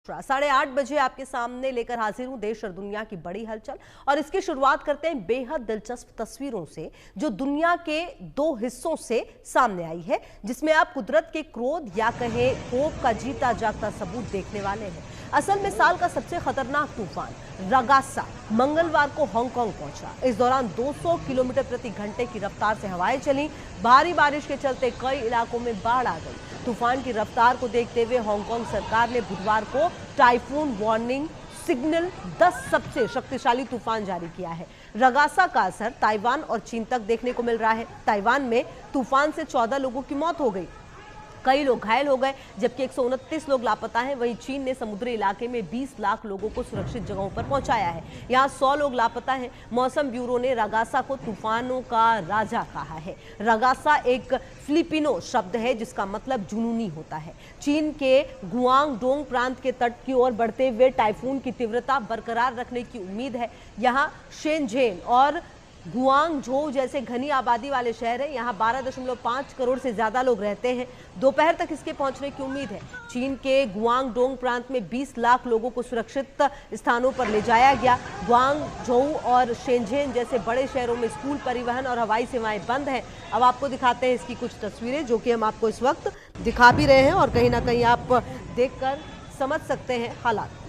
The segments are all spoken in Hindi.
8:30 बजे आपके सामने लेकर हाजिर हूं देश और दुनिया की बड़ी हलचल। और इसकी शुरुआत करते हैं बेहद दिलचस्प तस्वीरों से जो दुनिया के दो हिस्सों से सामने आई है, जिसमें आप कुदरत के क्रोध या कहे कोप का जीता जागता सबूत देखने वाले हैं। असल में साल का सबसे खतरनाक तूफान रगासा मंगलवार को हांगकांग पहुंचा। इस दौरान 200 किलोमीटर प्रति घंटे की रफ्तार से हवाएं चली। भारी बारिश के चलते कई इलाकों में बाढ़ आ गई। तूफान की रफ्तार को देखते हुए हांगकांग सरकार ने बुधवार को टाइफून वार्निंग सिग्नल 10 सबसे शक्तिशाली तूफान जारी किया है। रगासा का असर ताइवान और चीन तक देखने को मिल रहा है। ताइवान में तूफान से 14 लोगों की मौत हो गई, कई लोग घायल हो गए, जबकि 129 लोग लापता हैं। वहीं चीन ने समुद्री इलाके में 20 लाख लोगों को सुरक्षित जगहों पर पहुंचाया है। यहां 100 लोग लापता हैं। मौसम ब्यूरो ने रगासा को तूफानों का राजा कहा है। रगासा एक फिलिपिनो शब्द है जिसका मतलब जुनूनी होता है। चीन के गुआंगडोंग प्रांत के तट की ओर बढ़ते हुए टाइफून की तीव्रता बरकरार रखने की उम्मीद है। यहाँ शेनझेन और गुआंगझोउ जैसे घनी आबादी वाले शहर है। यहाँ 12.5 करोड़ से ज्यादा लोग रहते हैं। दोपहर तक इसके पहुंचने की उम्मीद है। चीन के गुआंगडोंग प्रांत में 20 लाख लोगों को सुरक्षित स्थानों पर ले जाया गया। गुआंगझोउ और शेनझेन जैसे बड़े शहरों में स्कूल, परिवहन और हवाई सेवाएं बंद हैं। अब आपको दिखाते हैं इसकी कुछ तस्वीरें जो कि हम आपको इस वक्त दिखा भी रहे हैं और कहीं ना कहीं आप देखकर समझ सकते हैं हालात।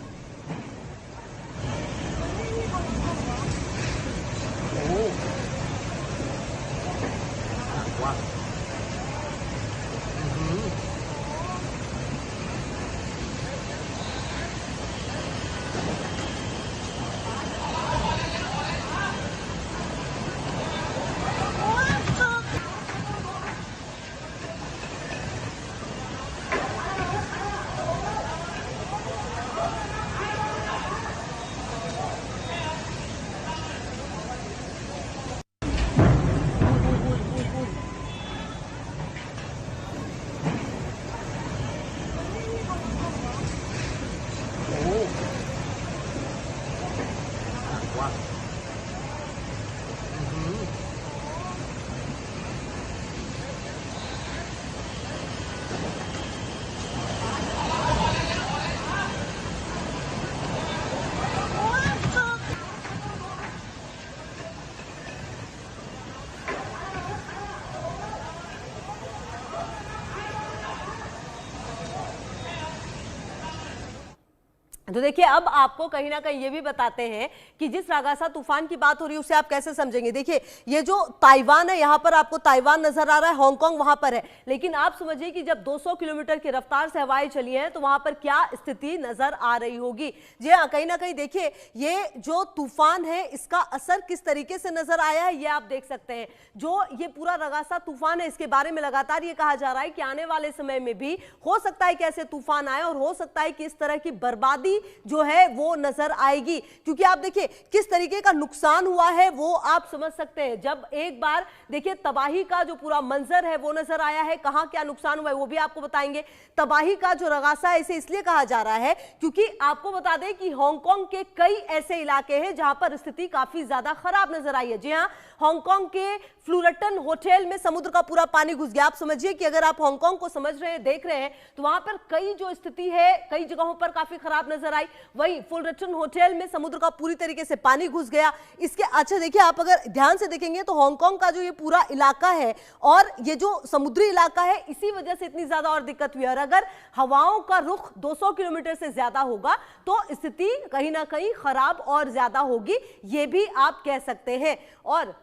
तो देखिए, अब आपको कहीं ना कहीं ये भी बताते हैं कि जिस रगासा तूफान की बात हो रही है उसे आप कैसे समझेंगे। देखिए, ये जो ताइवान है, यहां पर आपको ताइवान नजर आ रहा है, हांगकांग वहां पर है, लेकिन आप समझिए कि जब 200 किलोमीटर की रफ्तार से हवाएं चली हैं तो वहां पर क्या स्थिति नजर आ रही होगी। जी हाँ, कहीं ना कहीं देखिए, ये जो तूफान है इसका असर किस तरीके से नजर आया है ये आप देख सकते हैं। जो ये पूरा रगासा तूफान है, इसके बारे में लगातार ये कहा जा रहा है कि आने वाले समय में भी हो सकता है कि ऐसे तूफान आए और हो सकता है कि इस तरह की बर्बादी जो है वो नजर आएगी। क्योंकि आप देखिए किस तरीके का नुकसान हुआ है वो आप समझ सकते हैं। जब एक बार देखिए तबाही का जो पूरा मंजर है वो नजर आया है, कहां क्या नुकसान हुआ है वो भी आपको बताएंगे। तबाही का जो रगासा है इसे इसलिए कहा जा रहा है क्योंकि आपको बता दें कि हांगकांग के कई ऐसे इलाके हैं जहां पर स्थिति काफी ज्यादा खराब नजर आई है। जी हां, हांगकांग के फ्लूरटन होटल में समुद्र का पूरा पानी घुस गया। आप समझिए कि अगर आप हांगकांग को समझ रहे हैं, देख रहे हैं, तो वहां पर कई जो स्थिति है कई जगहों पर काफी खराब नजर आई। वहीं फुलरटन होटल में समुद्र का पूरी तरीके से पानी घुस गया। इसके अच्छा देखिए, आप अगर ध्यान से देखेंगे तो हांगकांग का जो ये पूरा इलाका है और ये जो समुद्री इलाका है, इसी वजह से इतनी ज्यादा और दिक्कत हुई है। और अगर हवाओं का रुख 200 किलोमीटर से ज्यादा होगा तो स्थिति कहीं ना कहीं खराब और ज्यादा होगी, ये भी आप कह सकते हैं। और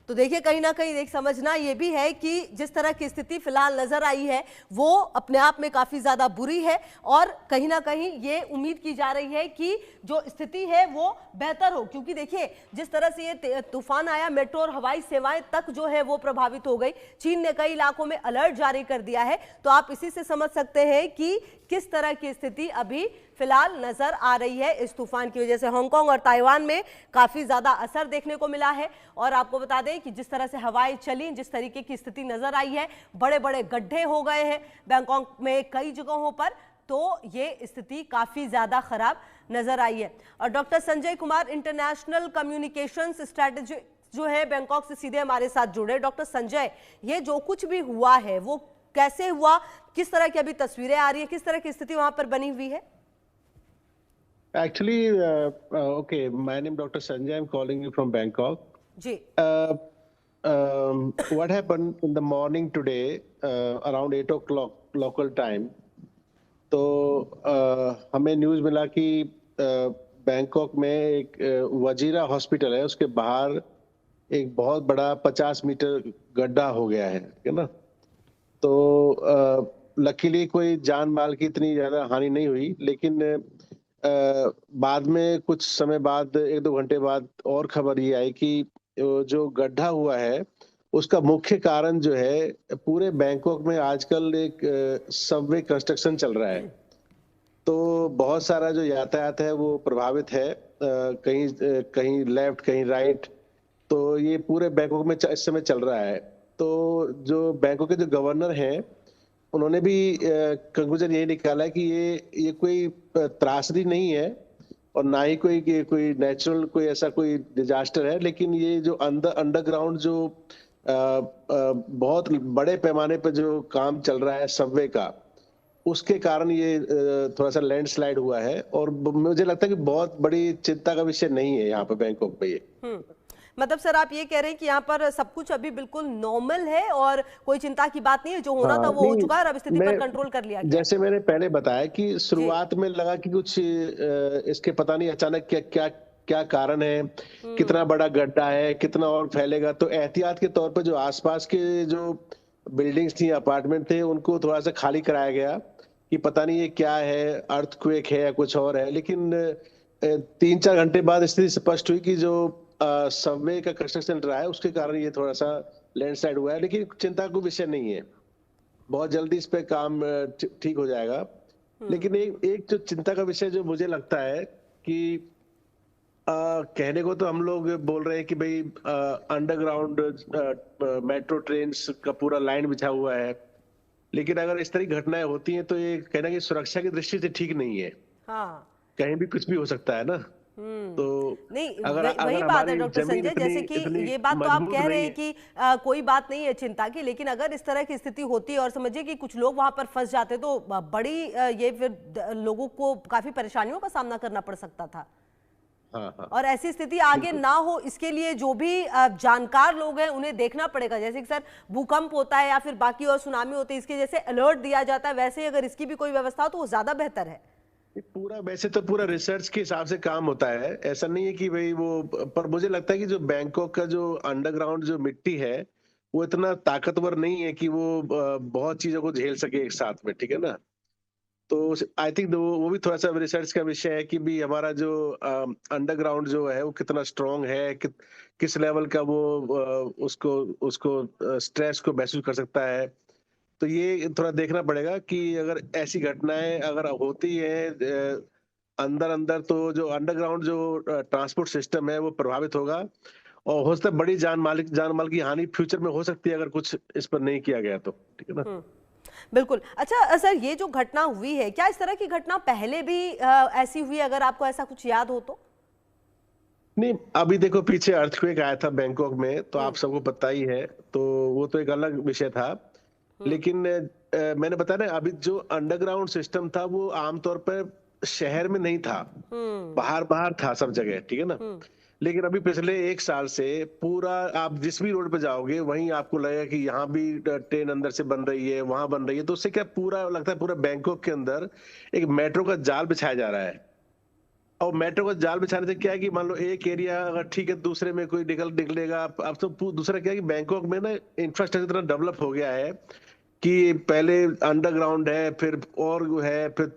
तो देखिए, कहीं ना कहीं एक समझना यह भी है कि जिस तरह की स्थिति फिलहाल नजर आई है वो अपने आप में काफी ज्यादा बुरी है और कहीं ना कहीं ये उम्मीद की जा रही है कि जो स्थिति है वो बेहतर हो। क्योंकि देखिए, जिस तरह से ये तूफान आया, मेट्रो और हवाई सेवाएं तक जो है वो प्रभावित हो गई। चीन ने कई इलाकों में अलर्ट जारी कर दिया है। तो आप इसी से समझ सकते हैं कि किस तरह की स्थिति अभी फिलहाल नजर आ रही है। इस तूफान की वजह से हांगकांग और ताइवान में काफी ज्यादा असर देखने को मिला है। और आपको बता दें कि जिस तरह से हवाएं चली, जिस तरीके की स्थिति नजर आई है, बड़े बड़े गड्ढे हो गए हैं बैंकॉक में कई जगहों पर, तो ये स्थिति काफी ज्यादा खराब नजर आई है। और doctor Sanjay Kumar, international communications strategy जो है बैंकॉक से सीधे हमारे साथ जुड़े। डॉक्टर संजय, ये जो कुछ भी हुआ है वो कैसे हुआ, किस तरह की अभी तस्वीरें आ रही है, किस तरह की स्थिति वहां पर बनी हुई है? Actually, okay, my name is Dr. Sanjay. I'm calling you from Bangkok. Ji. What happened in the morning today, around 8 o'clock local time? तो हमें न्यूज़ मिला कि बैंकॉक में एक वजीरा हॉस्पिटल है, उसके बाहर एक बहुत बड़ा 50 मीटर गड्ढा हो गया है, ठीक है ना? तो लकीली कोई जान माल की इतनी ज्यादा हानि नहीं हुई, लेकिन बाद में कुछ समय बाद, एक दो घंटे बाद और खबर ये आई कि जो गड्ढा हुआ है उसका मुख्य कारण जो है, पूरे बैंकॉक में आजकल एक सबवे कंस्ट्रक्शन चल रहा है। तो बहुत सारा जो यातायात है वो प्रभावित है, कहीं लेफ्ट कहीं राइट। तो ये पूरे बैंकॉक में इस समय चल रहा है। तो जो बैंकॉक के जो गवर्नर हैं, उन्होंने भी कंक्लूजन यही निकाला है कि ये कोई त्रासदी नहीं है और ना ही कोई नेचुरल कोई ऐसा कोई डिजास्टर है, लेकिन ये जो अंडरग्राउंड जो बहुत बड़े पैमाने पर जो काम चल रहा है सबवे का, उसके कारण ये थोड़ा सा लैंडस्लाइड हुआ है। और मुझे लगता है कि बहुत बड़ी चिंता का विषय नहीं है यहाँ पे बैंकॉक में ये। मतलब सर आप ये कह रहे हैं कि यहाँ पर सब कुछ अभी बिल्कुल नॉर्मल है और कोई चिंता की बात नहीं है, जो होना था वो हो चुका है और अब स्थिति पर कंट्रोल कर लिया गया। जैसे मैंने पहले बताया कि शुरुआत में लगा कि कुछ इसके पता नहीं अचानक क्या कारण है, कितना बड़ा गड्ढा है, कितना और फैलेगा। तो एहतियात के तौर पर जो आसपास के जो बिल्डिंग्स थी, अपार्टमेंट थे, उनको थोड़ा सा खाली कराया गया कि पता नहीं ये क्या है, अर्थक्वेक है या कुछ और है। लेकिन 3-4 घंटे बाद स्थिति स्पष्ट हुई कि जो सबवे का कंस्ट्रक्शन रहा है उसके कारण ये थोड़ा सा लैंडस्लाइड हुआ है। लेकिन चिंता का विषय नहीं है, बहुत जल्दी इस पे काम ठीक हो जाएगा। लेकिन एक जो चिंता का विषय जो मुझे लगता है कि कहने को तो हम लोग बोल रहे हैं कि भाई अंडरग्राउंड मेट्रो ट्रेन का पूरा लाइन बिछा हुआ है, लेकिन अगर इस तरह की घटनाएं होती हैं तो ये कहना कि सुरक्षा की दृष्टि से ठीक नहीं है। हाँ। कहीं भी कुछ भी हो सकता है ना। तो नहीं, अगर वही बात है डॉक्टर जमीन संजय, जैसे कि ये बात तो आप कह रहे हैं कि कोई बात नहीं है चिंता की, लेकिन अगर इस तरह की स्थिति होती है और समझिए कि कुछ लोग वहां पर फंस जाते तो बड़ी ये फिर लोगों को काफी परेशानियों का सामना करना पड़ सकता था। हाँ। और ऐसी स्थिति आगे ना हो, इसके लिए जो भी जानकार लोग हैं उन्हें देखना पड़ेगा। जैसे कि सर भूकंप होता है या फिर बाकी और सुनामी होते हैं, इसके जैसे अलर्ट दिया जाता है, वैसे ही अगर इसकी भी कोई व्यवस्था हो तो वो ज्यादा बेहतर है। वैसे तो पूरा रिसर्च के हिसाब से काम होता है, ऐसा नहीं है कि भाई वो। पर मुझे लगता है कि जो बैंकॉक का जो अंडरग्राउंड जो मिट्टी है वो इतना ताकतवर नहीं है कि वो बहुत चीजों को झेल सके एक साथ में, ठीक है ना। तो आई थिंक वो भी थोड़ा सा रिसर्च का विषय है कि भी हमारा जो अंडरग्राउंड जो है वो कितना स्ट्रांग है, किस लेवल का वो उसको स्ट्रेस को महसूस कर सकता है। तो ये थोड़ा देखना पड़ेगा कि अगर ऐसी घटनाएं अगर होती है अंदर अंदर, तो जो अंडरग्राउंड जो ट्रांसपोर्ट सिस्टम है वो प्रभावित होगा और हो सकता है बड़ी जान माल की हानि फ्यूचर में हो सकती है अगर कुछ इस पर नहीं किया गया तो, ठीक है ना। बिल्कुल। अच्छा सर, ये जो घटना हुई है, क्या इस तरह की घटना पहले भी ऐसी हुई, अगर आपको ऐसा कुछ याद हो तो? नहीं, अभी देखो पीछे अर्थक्वेक आया था बैंकॉक में, तो आप सबको पता ही है, तो वो तो एक अलग विषय था। लेकिन मैंने बताया ना, अभी जो अंडरग्राउंड सिस्टम था वो आमतौर पर शहर में नहीं था, बाहर था सब जगह, ठीक है ना। लेकिन अभी पिछले 1 साल से पूरा आप जिस भी रोड पे जाओगे वहीं आपको लगेगा कि यहाँ भी ट्रेन अंदर से बन रही है, वहां बन रही है। तो उससे क्या पूरा लगता है पूरा बैंकॉक के अंदर एक मेट्रो का जाल बिछाया जा रहा है। और मेट्रो का जाल बिछाने से क्या है कि मान लो एक एरिया अगर ठीक है, दूसरे में कोई निकलेगा। अब तो दूसरा क्या है कि बैंकॉक में ना इंफ्रास्ट्रक्चर इतना डेवलप हो गया है कि पहले अंडरग्राउंड है, फिर और है, फिर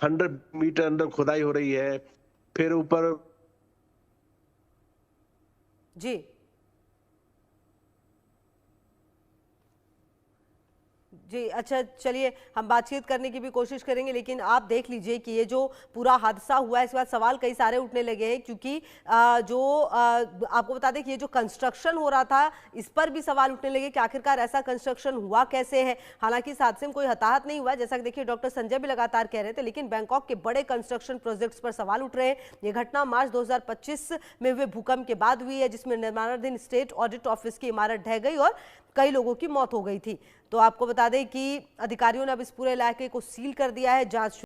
100 मीटर अंदर खुदाई हो रही है, फिर ऊपर जी जी। अच्छा चलिए, हम बातचीत करने की भी कोशिश करेंगे, लेकिन आप देख लीजिए कि ये जो पूरा हादसा हुआ है, इसके बाद सवाल कई सारे उठने लगे हैं, क्योंकि आपको बता दें कि ये जो कंस्ट्रक्शन हो रहा था इस पर भी सवाल उठने लगे कि आखिरकार ऐसा कंस्ट्रक्शन हुआ कैसे है। हालांकि इस हादसे में कोई हताहत नहीं हुआ, जैसा कि देखिए डॉक्टर संजय भी लगातार कह रहे थे, लेकिन बैंकॉक के बड़े कंस्ट्रक्शन प्रोजेक्ट्स पर सवाल उठ रहे हैं। ये घटना मार्च 2025 में हुए भूकंप के बाद हुई है, जिसमें निर्माणाधीन स्टेट ऑडिट ऑफिस की इमारत ढह गई और कई लोगों की मौत हो गई थी। तो आपको बता दें कि अधिकारियों ने अब इस पूरे इलाके को सील कर दिया है, जांच